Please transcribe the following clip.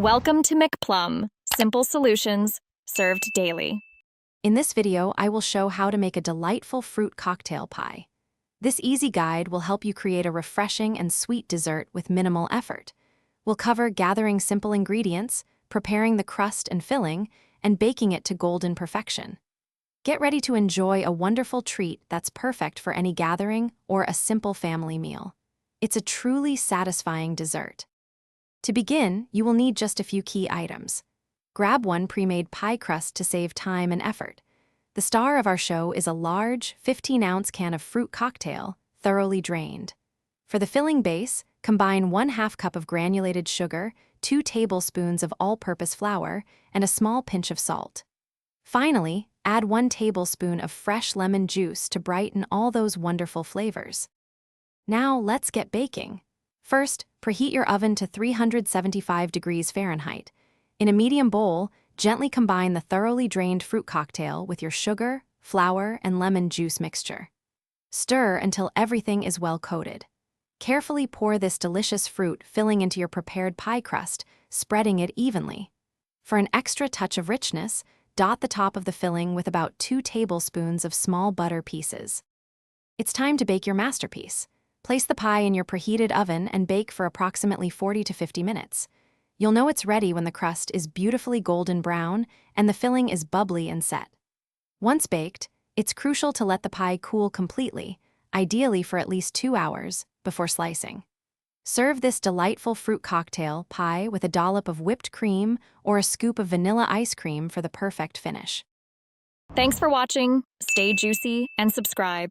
Welcome to McPlum, simple solutions served daily. In this video, I will show how to make a delightful fruit cocktail pie. This easy guide will help you create a refreshing and sweet dessert with minimal effort. We'll cover gathering simple ingredients, preparing the crust and filling, and baking it to golden perfection. Get ready to enjoy a wonderful treat that's perfect for any gathering or a simple family meal. It's a truly satisfying dessert. To begin, you will need just a few key items. Grab one pre-made pie crust to save time and effort. The star of our show is a large, 15-ounce can of fruit cocktail, thoroughly drained. For the filling base, combine 1/2 cup of granulated sugar, 2 tablespoons of all-purpose flour, and a small pinch of salt. Finally, add 1 tablespoon of fresh lemon juice to brighten all those wonderful flavors. Now let's get baking. First, preheat your oven to 375 degrees Fahrenheit. In a medium bowl, gently combine the thoroughly drained fruit cocktail with your sugar, flour, and lemon juice mixture. Stir until everything is well coated. Carefully pour this delicious fruit filling into your prepared pie crust, spreading it evenly. For an extra touch of richness, dot the top of the filling with about 2 tablespoons of small butter pieces. It's time to bake your masterpiece. Place the pie in your preheated oven and bake for approximately 40 to 50 minutes. You'll know it's ready when the crust is beautifully golden brown and the filling is bubbly and set. Once baked, it's crucial to let the pie cool completely, ideally for at least 2 hours, before slicing. Serve this delightful fruit cocktail pie with a dollop of whipped cream or a scoop of vanilla ice cream for the perfect finish. Thanks for watching. Stay juicy and subscribe.